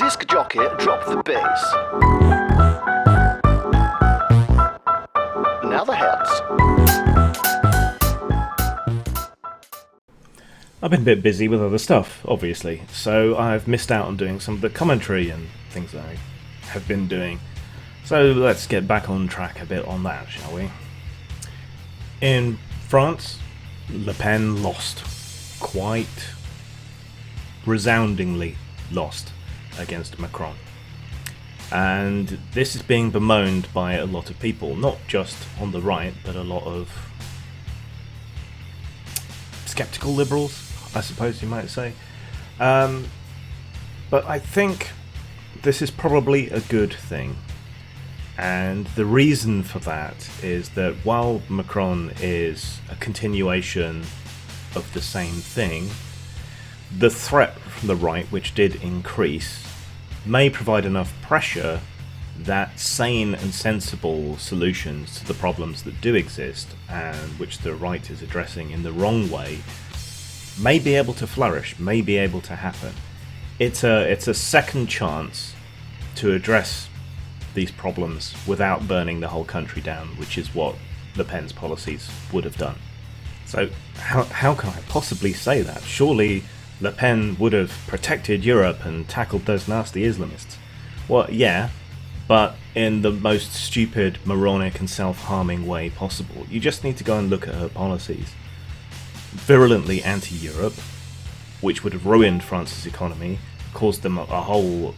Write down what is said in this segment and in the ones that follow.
disc jockey drop the bass. Now the heads. I've been a bit busy with other stuff, obviously, so I've missed out on doing some of the commentary and things that I have been doing. So let's get back on track a bit on that, shall we? In France, Le Pen lost. Quite resoundingly lost against Macron. And this is being bemoaned by a lot of people, not just on the right, but a lot of skeptical liberals, I suppose you might say. But I think this is probably a good thing. And the reason for that is that while Macron is a continuation of the same thing, the threat from the right, which did increase, may provide enough pressure that sane and sensible solutions to the problems that do exist, and which the right is addressing in the wrong way, may be able to flourish, may be able to happen. It's a second chance to address these problems without burning the whole country down, which is what Le Pen's policies would have done. So how can I possibly say that? Surely Le Pen would have protected Europe and tackled those nasty Islamists. Well, yeah, but in the most stupid, moronic and self-harming way possible. You just need to go and look at her policies. Virulently anti-Europe, which would have ruined France's economy, caused them a whole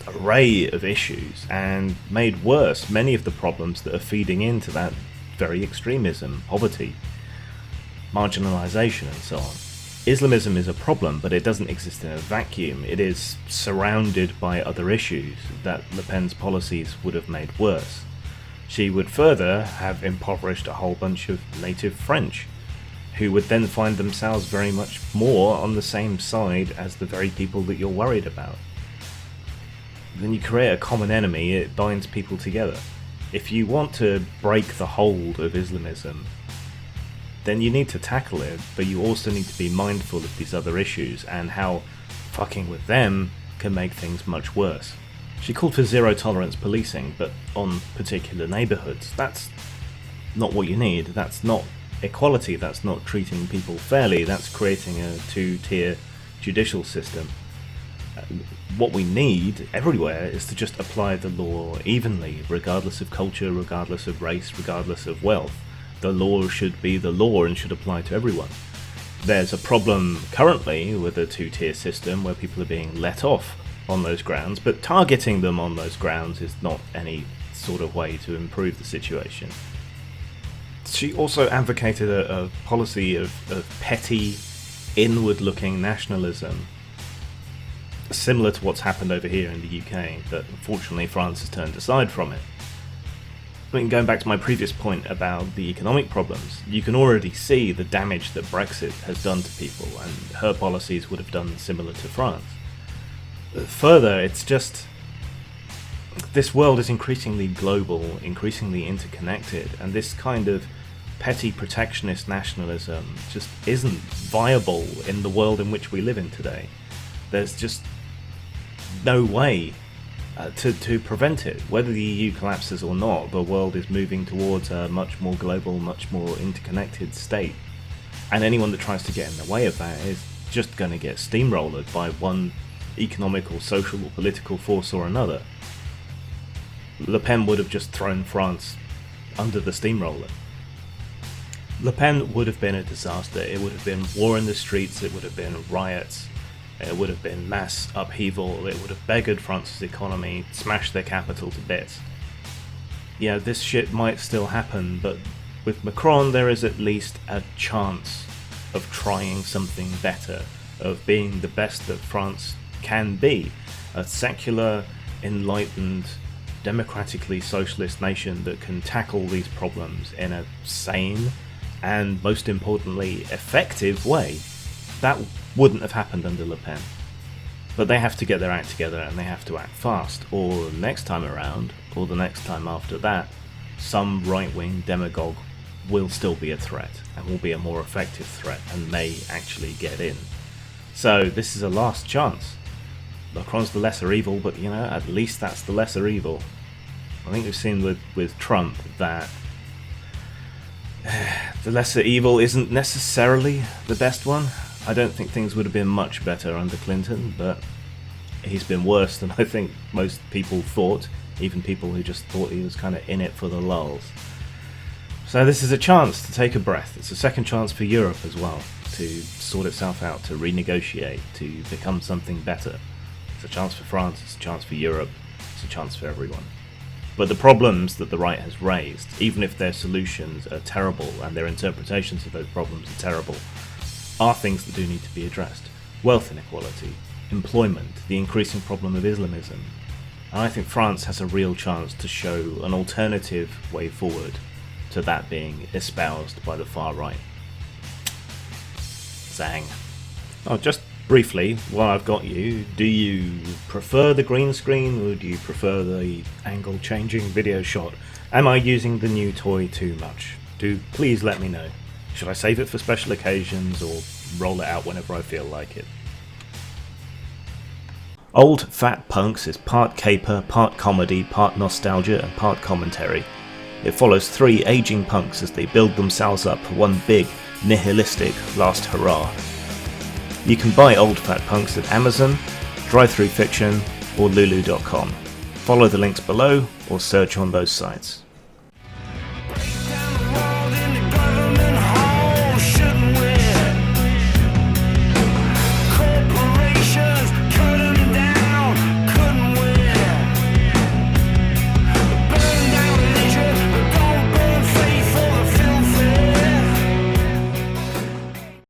array of issues, and made worse many of the problems that are feeding into that very extremism, poverty, marginalisation and so on. Islamism is a problem, but it doesn't exist in a vacuum. It is surrounded by other issues that Le Pen's policies would have made worse. She would further have impoverished a whole bunch of native French, who would then find themselves very much more on the same side as the very people that you're worried about. When you create a common enemy, it binds people together. If you want to break the hold of Islamism, then you need to tackle it, but you also need to be mindful of these other issues and how fucking with them can make things much worse. She called for zero tolerance policing, but on particular neighbourhoods. That's not what you need. That's not equality. That's not treating people fairly. That's creating a two-tier judicial system. What we need everywhere is to just apply the law evenly, regardless of culture, regardless of race, regardless of wealth. The law should be the law and should apply to everyone. There's a problem currently with a two-tier system where people are being let off on those grounds, but targeting them on those grounds is not any sort of way to improve the situation. She also advocated a policy of petty, inward-looking nationalism, similar to what's happened over here in the UK, but unfortunately France has turned aside from it. I mean, going back to my previous point about the economic problems, you can already see the damage that Brexit has done to people, and her policies would have done similar to France. Further, it's just, this world is increasingly global, increasingly interconnected, and this kind of petty protectionist nationalism just isn't viable in the world in which we live in today. There's just no way to prevent it. Whether the EU collapses or not, the world is moving towards a much more global, much more interconnected state. And anyone that tries to get in the way of that is just going to get steamrolled by one economic or social or political force or another. Le Pen would have just thrown France under the steamroller. Le Pen would have been a disaster. It would have been war in the streets, it would have been riots, it would have been mass upheaval, it would have beggared France's economy, smashed their capital to bits. Yeah, this shit might still happen, but with Macron there is at least a chance of trying something better, of being the best that France can be. A secular, enlightened, democratically socialist nation that can tackle these problems in a sane and, most importantly, effective way. That wouldn't have happened under Le Pen. But they have to get their act together and they have to act fast, or next time around, or the next time after that, some right-wing demagogue will still be a threat, and will be a more effective threat, and may actually get in. So this is a last chance. Macron's the lesser evil, but at least that's the lesser evil. I think we've seen with Trump that the lesser evil isn't necessarily the best one. I don't think things would have been much better under Clinton, but he's been worse than I think most people thought, even people who just thought he was kind of in it for the lulz. So this is a chance to take a breath. It's a second chance for Europe as well, to sort itself out, to renegotiate, to become something better. It's a chance for France, it's a chance for Europe, it's a chance for everyone. But the problems that the right has raised, even if their solutions are terrible and their interpretations of those problems are terrible, are things that do need to be addressed. Wealth inequality, employment, the increasing problem of Islamism. And I think France has a real chance to show an alternative way forward to that being espoused by the far right. Zang. Oh, just briefly, while I've got you, do you prefer the green screen or do you prefer the angle changing video shot? Am I using the new toy too much? Do please let me know. Should I save it for special occasions or roll it out whenever I feel like it? Old Fat Punks is part caper, part comedy, part nostalgia and part commentary. It follows three aging punks as they build themselves up for one big, nihilistic last hurrah. You can buy Old Fat Punks at Amazon, Drive-Thru Fiction or Lulu.com. Follow the links below or search on those sites.